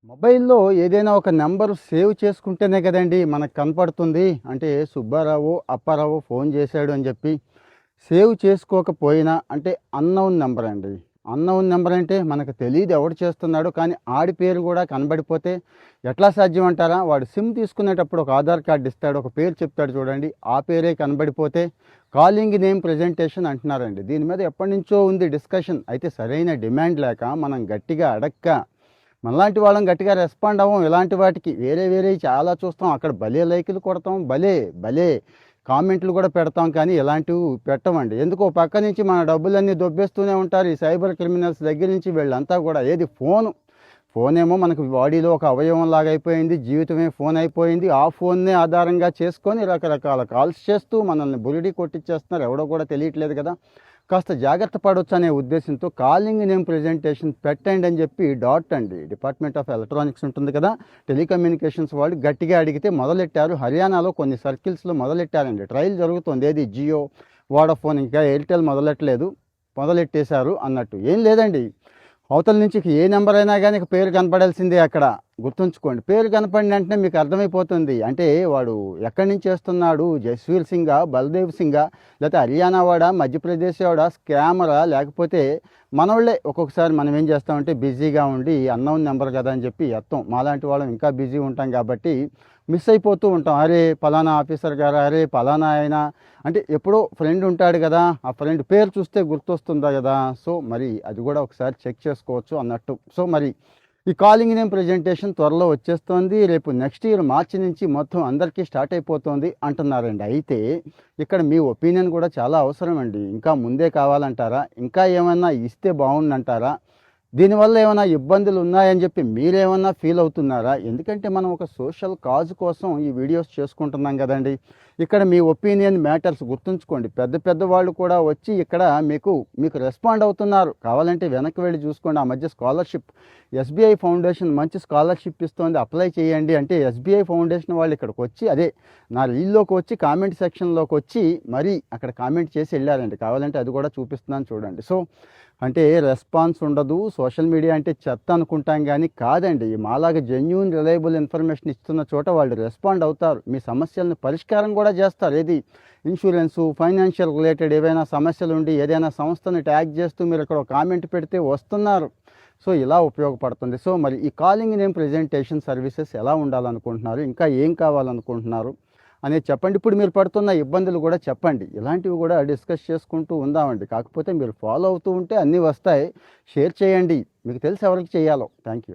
మొబైల్‌లో ఏదైనా ఒక నంబర్ సేవ్ చేసుకుంటేనే కదండీ మనకు కనపడుతుంది. అంటే సుబ్బారావు, అప్పారావు ఫోన్ చేశాడు అని చెప్పి. సేవ్ చేసుకోకపోయినా అంటే అన్‌నోన్ నంబర్ అండి. అన్‌నోన్ నంబర్ అంటే మనకు తెలీదు ఎవడు చేస్తున్నాడో, కానీ ఆడి పేరు కూడా కనబడిపోతే ఎట్లా సాధ్యం అంటారా? వాడు సిమ్ తీసుకునేటప్పుడు ఒక ఆధార్ కార్డ్ ఇస్తాడు. ఒక పేరు చెప్తాడు చూడండి. ఆ పేరే కనబడిపోతే కాలింగ్ నేమ్ ప్రెజెంటేషన్ అంటున్నారండి. దీని మీద ఎప్పటినుంచో ఉంది డిస్కషన్. అయితే సరైన డిమాండ్ లేక మనం గట్టిగా అడక్క మనలాంటి వాళ్ళం గట్టిగా రెస్పాండ్ అవ్వం ఇలాంటి వాటికి. వేరే వేరేవి చాలా చూస్తాం. అక్కడ భలే లైకులు కొడతాం, భలే భలే కామెంట్లు కూడా పెడతాం, కానీ ఇలాంటివి పెట్టమండి. ఎందుకో పక్క నుంచి మన డబ్బులన్నీ దొబ్బేస్తూనే ఉంటారు ఈ సైబర్ క్రిమినల్స్ దగ్గర నుంచి వీళ్ళంతా కూడా. ఏది ఫోన్ ఏమో మనకు బాడీలో ఒక అవయవం లాగా అయిపోయింది. జీవితమే ఫోన్ అయిపోయింది. ఆ ఫోన్నే ఆధారంగా చేసుకొని రకరకాల కాల్స్ చేస్తూ మనల్ని బురిడి కొట్టించేస్తున్నారు. ఎవడో కూడా తెలియట్లేదు కదా. కాస్త జాగ్రత్త పడవచ్చు అనే ఉద్దేశంతో కాలింగ్ నేమ్ ప్రెజెంటేషన్ పెట్టండి అని చెప్పి అండి డిపార్ట్మెంట్ ఆఫ్ ఎలక్ట్రానిక్స్ ఉంటుంది కదా, టెలికమ్యూనికేషన్స్ వాళ్ళు గట్టిగా అడిగితే మొదలెట్టారు. హర్యానాలో కొన్ని సర్కిల్స్లో మొదలెట్టారండి. ట్రయల్ జరుగుతుంది. ఏది జియో, వోడాఫోన్, ఇంకా ఎయిర్టెల్ మొదలెట్టేశారు అన్నట్టు. ఏం లేదండి, అవతల నుంచి ఏ నెంబర్ అయినా కానీ పేరు కనపడాల్సిందే. అక్కడ గుర్తుంచుకోండి, పేరు కనపడిన వెంటనే మీకు అర్థమైపోతుంది. అంటే వాడు ఎక్కడి నుంచి చేస్తున్నాడు, జస్వీర్ సింగా, బల్దేవ్ సింగా, లేకపోతే హర్యానా వాడా, మధ్యప్రదేశ్ వాడా, స్కామరా, లేకపోతే మనోళ్ళే. ఒక్కొక్కసారి మనం ఏం చేస్తామంటే బిజీగా ఉండి అన్నోన్ నెంబర్ కదా అని చెప్పి ఎత్తాం. మాలాంటి వాళ్ళం ఇంకా బిజీ ఉంటాం కాబట్టి మిస్ అయిపోతూ ఉంటాం. అరే పలానా ఆఫీసర్ గారు, అరే పలానా ఆయన అంటే ఎప్పుడో ఫ్రెండ్ ఉంటాడు కదా, ఆ ఫ్రెండ్ పేరు చూస్తే గుర్తొస్తుందా కదా. సో మరి అది కూడా ఒకసారి చెక్ చేసుకోవచ్చు అన్నట్టు. సో మరి ఈ కాలింగ్ నేమ్ ప్రెజెంటేషన్ త్వరలో వచ్చేస్తోంది. రేపు నెక్స్ట్ ఇయర్ మార్చి నుంచి మొత్తం అందరికీ స్టార్ట్ అయిపోతుంది అంటున్నారండి. అయితే ఇక్కడ మీ ఒపీనియన్ కూడా చాలా అవసరం అండి. ఇంకా ముందే కావాలంటారా, ఇంకా ఏమైనా ఇస్తే బాగుండంటారా, దీనివల్ల ఏమైనా ఇబ్బందులు ఉన్నాయని చెప్పి మీరేమన్నా ఫీల్ అవుతున్నారా? ఎందుకంటే మనం ఒక సోషల్ కాజ్ కోసం ఈ వీడియోస్ చేసుకుంటున్నాం కదండి. ఇక్కడ మీ ఒపీనియన్ మ్యాటర్స్. గుర్తుంచుకోండి, పెద్ద వాళ్ళు కూడా వచ్చి ఇక్కడ మీకు రెస్పాండ్ అవుతున్నారు. కావాలంటే వెనక్కి వెళ్ళి చూసుకోండి. ఆ మధ్య స్కాలర్షిప్ ఎస్బీఐ ఫౌండేషన్ మంచి స్కాలర్షిప్ ఇస్తోంది, అప్లై చేయండి అంటే ఎస్బీఐ ఫౌండేషన్ వాళ్ళు ఇక్కడికి వచ్చి నా రీల్లోకి వచ్చి కామెంట్ సెక్షన్లోకి వచ్చి మరీ అక్కడ కామెంట్ చేసి వెళ్ళారండి. కావాలంటే అది కూడా చూపిస్తున్నాను చూడండి. సో అంటే రెస్పాన్స్ ఉండదు, సోషల్ మీడియా అంటే చెత్త అనుకుంటాం, కానీ కాదండి. మాలాగా జెన్యూన్ రిలయబుల్ ఇన్ఫర్మేషన్ ఇస్తున్న చోట వాళ్ళు రెస్పాండ్ అవుతారు, మీ సమస్యలను పరిష్కారం కూడా చేస్తారు. ఏది ఇన్సూరెన్సు, ఫైనాన్షియల్ రిలేటెడ్ ఏవైనా సమస్యలు ఉండి ఏదైనా సంస్థను ట్యాగ్ చేస్తూ మీరు ఇక్కడ కామెంట్ పెడితే వస్తున్నారు. సో ఇలా ఉపయోగపడుతుంది. సో మరి ఈ కాలింగ్ నేమ్ ప్రెజెంటేషన్ సర్వీసెస్ ఎలా ఉండాలనుకుంటున్నారు, ఇంకా ఏం కావాలనుకుంటున్నారు అనేది చెప్పండి. ఇప్పుడు మీరు పడుతున్న ఇబ్బందులు కూడా చెప్పండి. ఇలాంటివి కూడా డిస్కస్ చేసుకుంటూ ఉందామండి. కాకపోతే మీరు ఫాలో అవుతూ ఉంటే అన్నీ వస్తాయి. షేర్ చేయండి, మీకు తెలిసి ఎవరికి చేయాలో. Thank you.